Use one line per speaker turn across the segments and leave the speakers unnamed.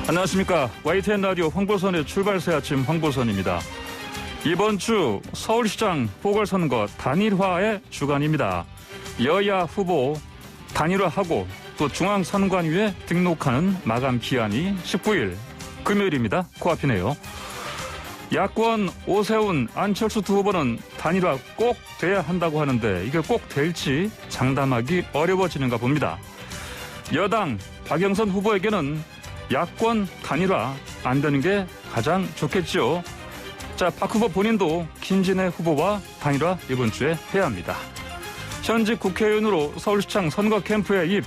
안녕하십니까. YTN 라디오 황보선의 출발새 아침 황보선입니다. 이번 주 서울시장 보궐선거 단일화의 주간입니다. 여야 후보 단일화하고 또 중앙선관위에 등록하는 마감 기한이 19일 금요일입니다. 코앞이네요. 야권 오세훈, 안철수 두 후보는 단일화 꼭 돼야 한다고 하는데 이게 꼭 될지 장담하기 어려워지는가 봅니다. 여당 박영선 후보에게는 야권 단일화 안 되는 게 가장 좋겠죠. 자, 박 후보 본인도 김진애 후보와 단일화 이번 주에 해야 합니다. 현직 국회의원으로 서울시장 선거 캠프에 입,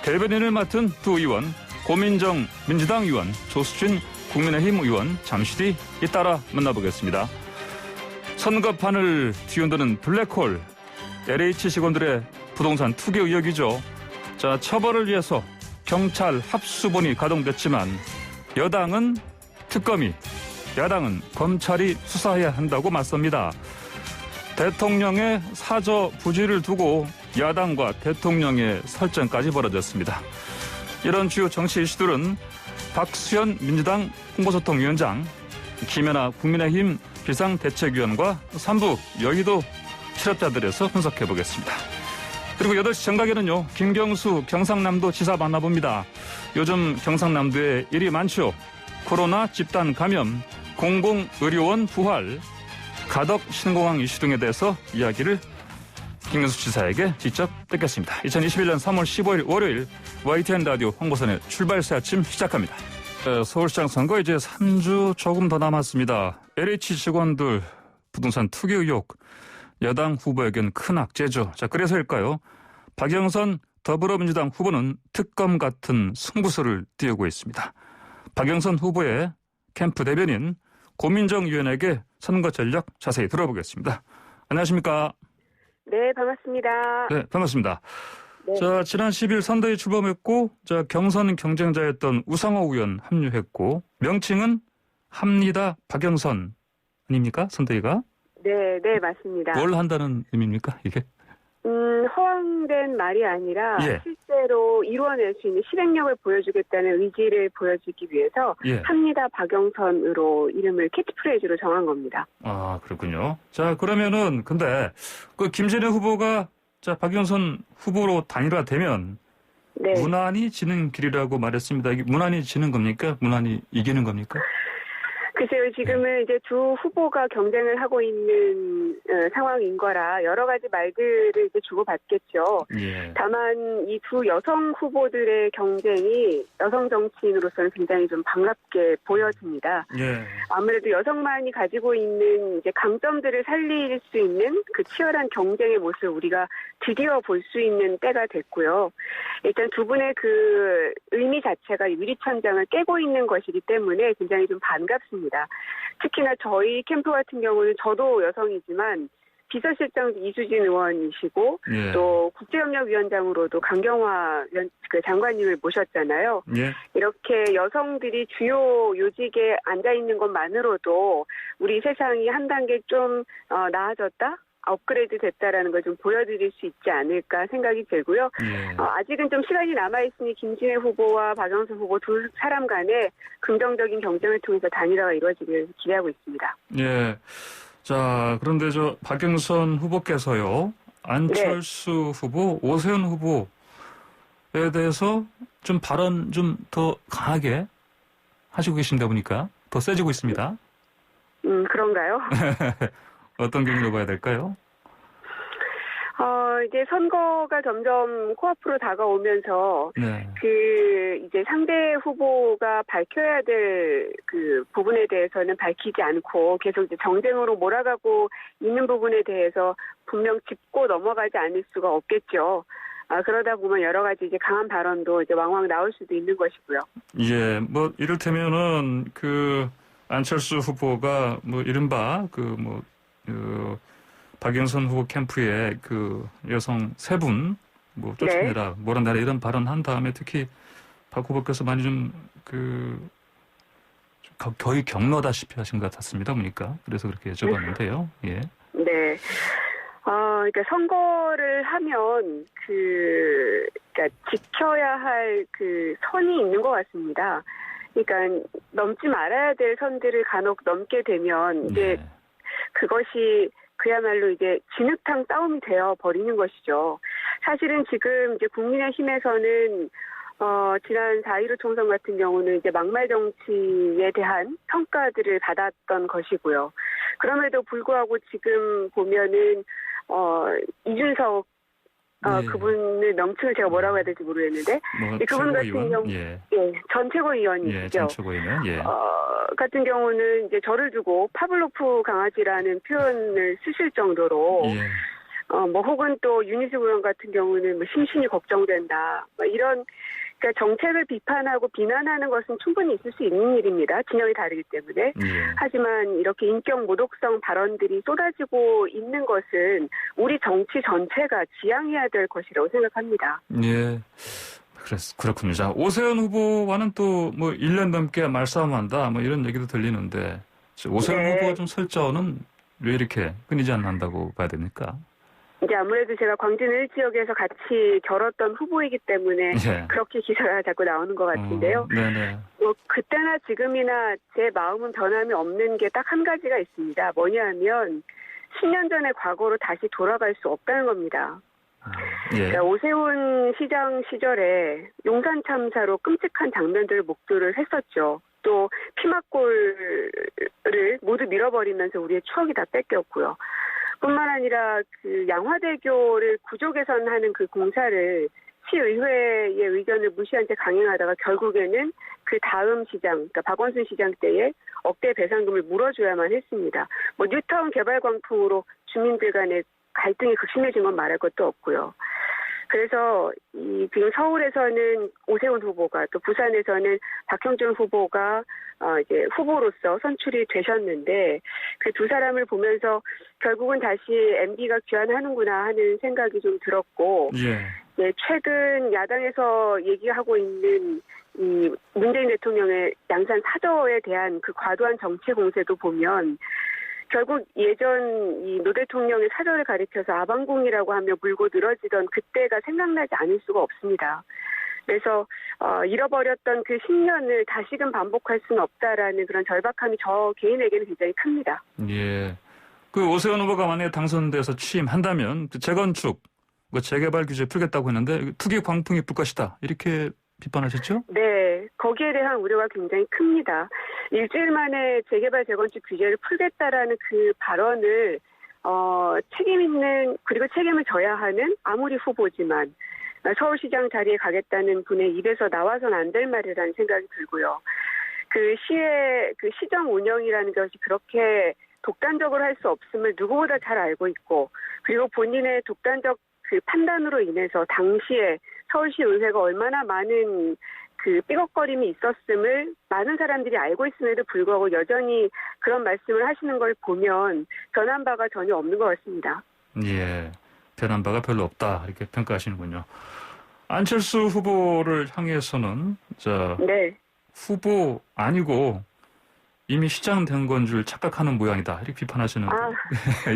대변인을 맡은 두 의원, 고민정 민주당 의원, 조수진 국민의힘 의원 잠시 뒤 잇따라 만나보겠습니다. 선거판을 뒤흔드는 블랙홀, LH 직원들의 부동산 투기 의혹이죠. 자, 처벌을 위해서 경찰 합수본이 가동됐지만 여당은 특검이, 야당은 검찰이 수사해야 한다고 맞섭니다. 대통령의 사저 부지를 두고 야당과 대통령의 설전까지 벌어졌습니다. 이런 주요 정치 이슈들은 박수현 민주당 홍보소통위원장, 김연아 국민의힘 비상대책위원과 3부 여의도 실업자들에서 분석해보겠습니다. 그리고 8시 정각에는요, 김경수 경상남도 지사 만나봅니다. 요즘 경상남도에 일이 많죠. 코로나 집단 감염, 공공의료원 부활, 가덕 신공항 이슈 등에 대해서 이야기를 김경수 지사에게 직접 듣겠습니다. 2021년 3월 15일 월요일 YTN 라디오 황보선의 출발새 아침 시작합니다. 서울시장 선거 이제 3주 조금 더 남았습니다. LH 직원들 부동산 투기 의혹, 여당 후보에겐 큰 악재죠. 자, 그래서일까요? 박영선 더불어민주당 후보는 특검 같은 승부수를 띄우고 있습니다. 박영선 후보의 캠프 대변인 고민정 의원에게 선거 전략 자세히 들어보겠습니다. 안녕하십니까?
네, 반갑습니다.
네, 반갑습니다.
네.
자, 지난 10일 선대위 출범했고, 자, 경선 경쟁자였던 우상호 의원 합류했고, 명칭은 합니다 박영선 아닙니까? 선대위가?
네, 맞습니다.
뭘 한다는 의미입니까, 이게?
허황된 말이 아니라
예.
실제로 이루어낼 수 있는 실행력을 보여주겠다는 의지를 보여주기 위해서
예.
합니다 박영선으로 이름을 캐치프레이즈로 정한 겁니다.
아, 그렇군요. 자, 그러면은 근데 그 김진애 후보가 자, 박영선 후보로 단일화되면
네.
무난히 지는 길이라고 말했습니다. 이게 무난히 지는 겁니까? 무난히 이기는 겁니까?
글쎄요, 지금은 이제 두 후보가 경쟁을 하고 있는 상황인 거라 여러 가지 말들을 이제 주고받겠죠.
예.
다만 이 두 여성 후보들의 경쟁이 여성 정치인으로서는 굉장히 좀 반갑게 보여집니다.
예.
아무래도 여성만이 가지고 있는 이제 강점들을 살릴 수 있는 그 치열한 경쟁의 모습을 우리가 드디어 볼 수 있는 때가 됐고요. 일단 두 분의 그 의미 자체가 유리천장을 깨고 있는 것이기 때문에 굉장히 좀 반갑습니다. 특히나 저희 캠프 같은 경우는 저도 여성이지만 비서실장 이수진 의원이시고
예.
또 국제협력위원장으로도 강경화 장관님을 모셨잖아요.
예.
이렇게 여성들이 주요 요직에 앉아있는 것만으로도 우리 세상이 한 단계 좀 나아졌다? 업그레이드 됐다라는 걸 좀 보여드릴 수 있지 않을까 생각이 들고요.
예.
아직은 좀 시간이 남아있으니 김진애 후보와 박영선 후보 두 사람 간에 긍정적인 경쟁을 통해서 단일화가 이루어지길 기대하고 있습니다.
예. 자, 그런데 저 박영선 후보께서요, 안철수 후보, 오세훈 후보에 대해서 좀 발언 좀 더 강하게 하시고 계신다 보니까 더 세지고 있습니다.
그런가요?
어떤 경우로 봐야 될까요?
이제 선거가 점점 코앞으로 다가오면서
네.
이제 상대 후보가 밝혀야 될 그 부분에 대해서는 밝히지 않고 계속 이제 정쟁으로 몰아가고 있는 부분에 대해서 분명 짚고 넘어가지 않을 수가 없겠죠. 그러다 보면 여러 가지 이제 강한 발언도 이제 왕왕 나올 수도 있는 것이고요.
예, 뭐 이를테면은 그 안철수 후보가 뭐 이른바 박영선 후보 캠프에 그 여성 세 분 뭐 쫓아내라,
네.
몰아내라 이런 발언 한 다음에 특히 박 후보께서 많이 거의 경로다시피 하신 것 같았습니다, 보니까. 그래서 그렇게 여쭤봤는데요. 예.
네. 그러니까 선거를 하면 그러니까 지켜야 할 그 선이 있는 것 같습니다. 그러니까 넘지 말아야 될 선들을 간혹 넘게 되면 이제
예.
그것이 그야말로 이제 진흙탕 싸움이 되어 버리는 것이죠. 사실은 지금 이제 국민의힘에서는 지난 4.15 총선 같은 경우는 이제 막말 정치에 대한 평가들을 받았던 것이고요. 그럼에도 불구하고 지금 보면은 이준석
예.
그분의 명칭을 제가 뭐라고 해야 될지 모르겠는데
뭐
그분 같은
최고위원?
경우
예.
전 최고위원이시죠.
예, 전 최고위원. 예.
같은 경우는 이제 저를 두고 파블로프 강아지라는 표현을 쓰실 정도로
예.
뭐 혹은 또 윤희숙 의원 같은 경우는 뭐 심신이 걱정된다. 뭐 이런 그러니까 정책을 비판하고 비난하는 것은 충분히 있을 수 있는 일입니다. 진영이 다르기 때문에.
예.
하지만 이렇게 인격 모독성 발언들이 쏟아지고 있는 것은 우리 정치 전체가 지양해야 될 것이라고 생각합니다.
예. 그렇군요. 자, 오세훈 후보와는 또 뭐 1년 넘게 말싸움한다 뭐 이런 얘기도 들리는데 오세훈
네.
후보 좀 설전은 왜 이렇게 끊이지 않는다고 봐야 됩니까?
이제 아무래도 제가 광진 1지역에서 같이 겨뤘던 후보이기 때문에
예.
그렇게 기사가 자꾸 나오는 것 같은데요.
네네.
뭐 그때나 지금이나 제 마음은 변함이 없는 게 딱 한 가지가 있습니다. 뭐냐면 10년 전의 과거로 다시 돌아갈 수 없다는 겁니다.
예.
그러니까 오세훈 시장 시절에 용산 참사로 끔찍한 장면들을 목도를 했었죠. 또 피막골을 모두 밀어버리면서 우리의 추억이 다 뺏겼고요. 뿐만 아니라 그 양화대교를 구조 개선하는 그 공사를 시의회의 의견을 무시한 채 강행하다가 결국에는 그 다음 시장, 그러니까 박원순 시장 때에 억대 배상금을 물어줘야만 했습니다. 뭐 뉴타운 개발 광풍으로 주민들 간의 갈등이 극심해진 건 말할 것도 없고요. 그래서 지금 서울에서는 오세훈 후보가 또 부산에서는 박형준 후보가 이제 후보로서 선출이 되셨는데 그 두 사람을 보면서 결국은 다시 MB가 귀환하는구나 하는 생각이 좀 들었고
예.
네, 최근 야당에서 얘기하고 있는 이 문재인 대통령의 양산 사저에 대한 그 과도한 정치 공세도 보면 결국 예전 이 노 대통령의 사절을 가리켜서 아방궁이라고 하며 물고 늘어지던 그때가 생각나지 않을 수가 없습니다. 그래서 잃어버렸던 그 10년을 다시금 반복할 수는 없다라는 그런 절박함이 저 개인에게는 굉장히 큽니다.
예. 그 오세훈 후보가 만약에 당선돼서 취임한다면 그 재건축, 재개발 규제 풀겠다고 했는데 투기 광풍이 불 것이다. 이렇게 비판하셨죠?
네, 거기에 대한 우려가 굉장히 큽니다. 일주일 만에 재개발 재건축 규제를 풀겠다라는 그 발언을 책임 있는 그리고 책임을 져야 하는 아무리 후보지만 서울시장 자리에 가겠다는 분의 입에서 나와서는 안 될 말이라는 생각이 들고요. 그 시의 그 시정 운영이라는 것이 그렇게 독단적으로 할 수 없음을 누구보다 잘 알고 있고 그리고 본인의 독단적 그 판단으로 인해서 당시에 서울시 의회가 얼마나 많은 그 삐걱거림이 있었음을 많은 사람들이 알고 있음에도 불구하고 여전히 그런 말씀을 하시는 걸 보면 변한 바가 전혀 없는 것 같습니다.
예. 변한 바가 별로 없다. 이렇게 평가하시는군요. 안철수 후보를 향해서는
네.
후보 아니고 이미 시장 된 건 줄 착각하는 모양이다. 이렇게 비판하시는데.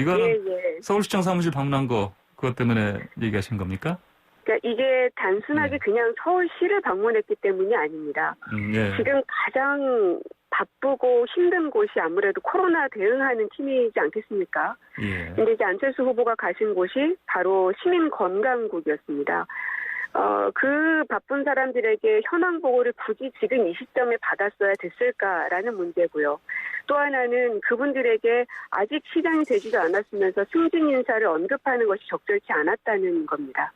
이거는
예.
서울시청 사무실 방문한 거 그것 때문에 얘기하신 겁니까?
그러니까 이게 단순하게 그냥 서울시를 방문했기 때문이 아닙니다.
예.
지금 가장 바쁘고 힘든 곳이 아무래도 코로나 대응하는 팀이지 않겠습니까?
예.
근데 이제 안철수 후보가 가신 곳이 바로 시민건강국이었습니다. 그 바쁜 사람들에게 현황 보고를 굳이 지금 이 시점에 받았어야 됐을까라는 문제고요. 또 하나는 그분들에게 아직 시장이 되지도 않았으면서 승진 인사를 언급하는 것이 적절치 않았다는 겁니다.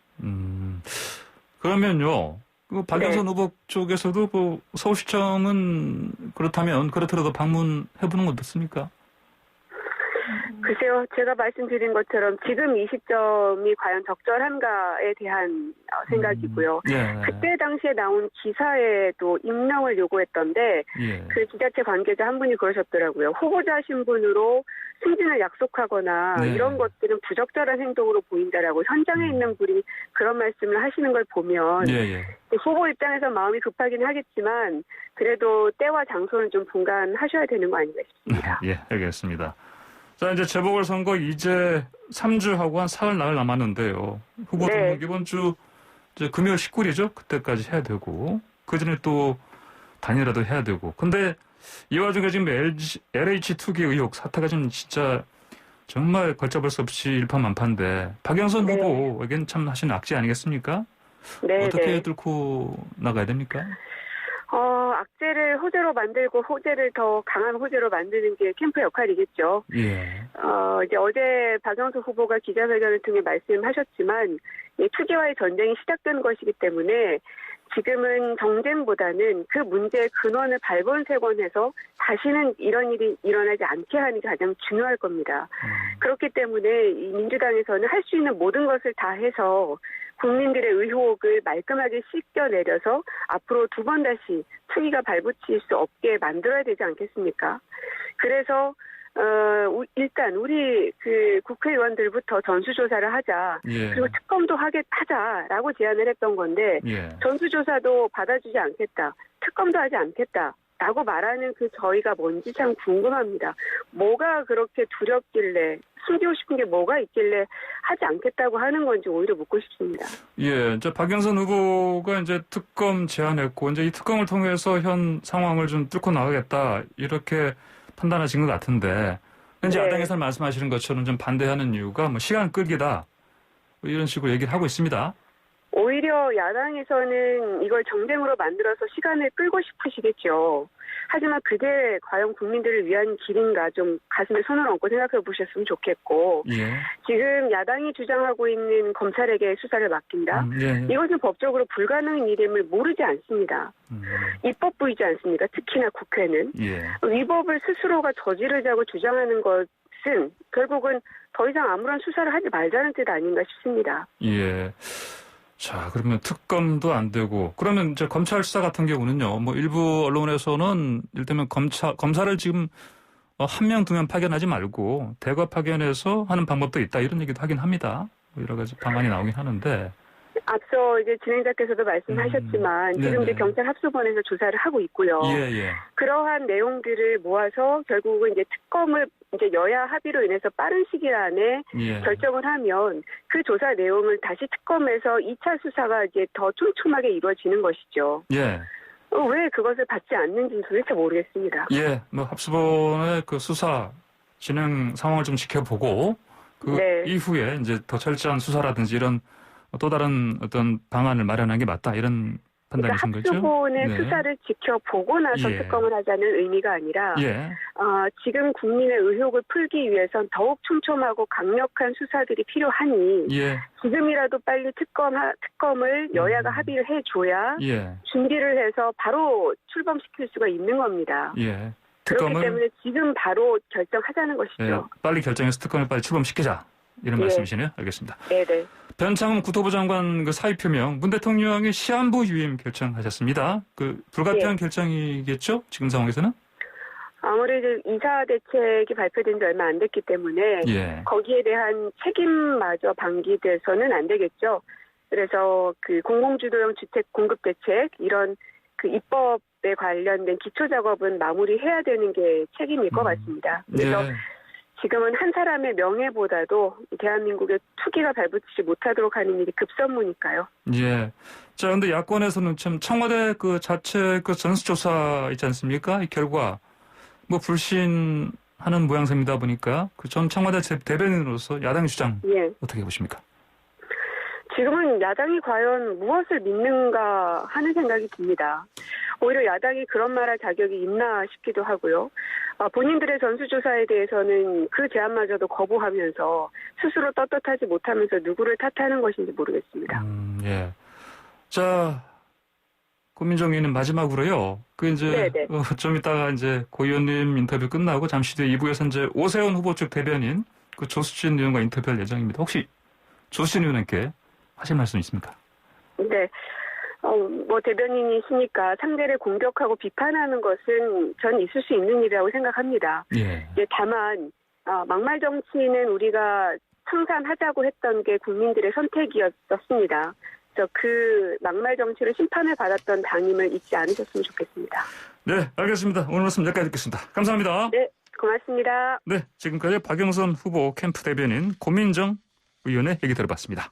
그러면요. 그 박영선
네.
후보 쪽에서도 그 서울시청은 그렇더라도 방문해보는 건 어떻습니까?
글쎄요, 제가 말씀드린 것처럼 지금 이 시점이 과연 적절한가에 대한 생각이고요.
예.
그때 당시에 나온 기사에도 임명을 요구했던데
예.
그 지자체 관계자 한 분이 그러셨더라고요. 후보자 신분으로 승진을 약속하거나
네.
이런 것들은 부적절한 행동으로 보인다라고 현장에 있는 분이 그런 말씀을 하시는 걸 보면
예.
후보 입장에서 마음이 급하긴 하겠지만 그래도 때와 장소는 좀 분간하셔야 되는 거 아닌가 싶습니다.
예, 알겠습니다. 자, 이제 재보궐선거 이제 3주하고 한 사흘 나흘 남았는데요. 후보 등록 이번 주 이제 금요일 19일이죠. 그때까지 해야 되고 그 전에 또 단일화도 해야 되고. 근데 이 와중에 지금 LH 투기 의혹 사태가 좀 진짜 정말 걷잡을 수 없이 일파만파인데 박영선
네.
후보에겐 참 하시는 악재 아니겠습니까?
네,
어떻게
네.
뚫고 나가야 됩니까?
악재를 호재로 만들고 호재를 더 강한 호재로 만드는 게 캠프 역할이겠죠.
예.
이제 어제 박영수 후보가 기자회견을 통해 말씀하셨지만 이 투기와의 전쟁이 시작된 것이기 때문에 지금은 정쟁보다는 그 문제의 근원을 발본색원해서 다시는 이런 일이 일어나지 않게 하는 게 가장 중요할 겁니다. 그렇기 때문에 이 민주당에서는 할 수 있는 모든 것을 다 해서 국민들의 의혹을 말끔하게 씻겨내려서 앞으로 두 번 다시 투기가 발붙일 수 없게 만들어야 되지 않겠습니까? 그래서 일단 우리 그 국회의원들부터 전수조사를 하자.
예.
그리고 특검도 하자라고 제안을 했던 건데
예.
전수조사도 받아주지 않겠다. 특검도 하지 않겠다. 라고 말하는 그 저희가 뭔지 참 궁금합니다. 뭐가 그렇게 두렵길래 숨기고 싶은 게 뭐가 있길래 하지 않겠다고 하는 건지 오히려 묻고 싶습니다.
예, 이제 박영선 후보가 이제 특검 제안했고 이제 이 특검을 통해서 현 상황을 좀 뚫고 나가겠다 이렇게 판단하신 것 같은데 현재
네.
야당에서 말씀하시는 것처럼 좀 반대하는 이유가 뭐 시간 끌기다 뭐 이런 식으로 얘기를 하고 있습니다.
오히려 야당에서는 이걸 정쟁으로 만들어서 시간을 끌고 싶으시겠죠. 하지만 그게 과연 국민들을 위한 길인가 좀 가슴에 손을 얹고 생각해 보셨으면 좋겠고
예.
지금 야당이 주장하고 있는 검찰에게 수사를 맡긴다.
예.
이것은 법적으로 불가능한 일임을 모르지 않습니다. 입법부이지 않습니까? 특히나 국회는.
예.
위법을 스스로가 저지르자고 주장하는 것은 결국은 더 이상 아무런 수사를 하지 말자는 뜻 아닌가 싶습니다.
예. 자, 그러면 특검도 안 되고, 그러면 이제 검찰 수사 같은 경우는요, 뭐 일부 언론에서는 일테면 검사를 지금 한 명, 두 명 파견하지 말고 대거 파견해서 하는 방법도 있다 이런 얘기도 하긴 합니다. 뭐 여러 가지 방안이 나오긴 하는데.
앞서 이제 진행자께서도 말씀하셨지만 지금
네네.
이제 경찰 합수본에서 조사를 하고 있고요.
예, 예.
그러한 내용들을 모아서 결국은 이제 특검을 이제 여야 합의로 인해서 빠른 시일 안에
예.
결정을 하면 그 조사 내용을 다시 특검에서 2차 수사가 이제 더 촘촘하게 이루어지는 것이죠.
예.
왜 그것을 받지 않는지는 도대체 모르겠습니다.
예. 뭐 합수본의 그 수사 진행 상황을 좀 지켜보고 그
네.
이후에 이제 더 철저한 수사라든지 이런 또 다른 어떤 방안을 마련하는 게 맞다 이런 판단이신
그러니까
거죠?
합수본의
네.
수사를 지켜보고 나서
예.
특검을 하자는 의미가 아니라
예.
지금 국민의 의혹을 풀기 위해선 더욱 촘촘하고 강력한 수사들이 필요하니
예.
지금이라도 빨리 특검을 여야가 합의를 해줘야
예.
준비를 해서 바로 출범시킬 수가 있는 겁니다.
예.
그렇기
특검을
때문에 지금 바로 결정하자는 것이죠.
예, 빨리 결정해서 특검을 빨리 출범시키자 이런
예.
말씀이시네요. 알겠습니다.
네네.
변창흠 국토부 장관 그 사의 표명 문 대통령이 시한부 유임 결정하셨습니다. 그 불가피한 결정이겠죠? 지금 상황에서는?
아무래도 이사 대책이 발표된 지 얼마 안 됐기 때문에
예.
거기에 대한 책임마저 방기돼서는 안 되겠죠. 그래서 그 공공주도형 주택 공급 대책 이런 그 입법에 관련된 기초 작업은 마무리해야 되는 게 책임일 것 같습니다. 그래서
예.
지금은 한 사람의 명예보다도 대한민국의 투기가 발붙이지 못하도록 하는 일이 급선무니까요.
예. 자, 근데 야권에서는 참 청와대 그 자체 그 전수조사 있지 않습니까? 이 결과 뭐 불신하는 모양새입니다 보니까 그 전 청와대 대변인으로서 야당 주장
예.
어떻게 보십니까?
지금은 야당이 과연 무엇을 믿는가 하는 생각이 듭니다. 오히려 야당이 그런 말할 자격이 있나 싶기도 하고요. 본인들의 전수조사에 대해서는 그 제안마저도 거부하면서 스스로 떳떳하지 못하면서 누구를 탓하는 것인지 모르겠습니다.
예. 자, 고민정 의원님 마지막으로요. 그 이제
네네.
좀 이따가 이제 고 의원님 인터뷰 끝나고 잠시 뒤에 2부에서 이제 오세훈 후보 측 대변인 그 조수진 의원과 인터뷰할 예정입니다. 혹시 조수진 의원님께 하실 말씀 있습니까?
네. 뭐 대변인이시니까 상대를 공격하고 비판하는 것은 전 있을 수 있는 일이라고 생각합니다.
예.
이제 다만 막말 정치는 우리가 청산하자고 했던 게 국민들의 선택이었습니다. 그래서 그 막말 정치를 심판을 받았던 당임을 잊지 않으셨으면 좋겠습니다.
네, 알겠습니다. 오늘 말씀 여기까지 듣겠습니다. 감사합니다.
네, 고맙습니다.
네, 지금까지 박영선 후보 캠프 대변인 고민정 의원의 얘기 들어봤습니다.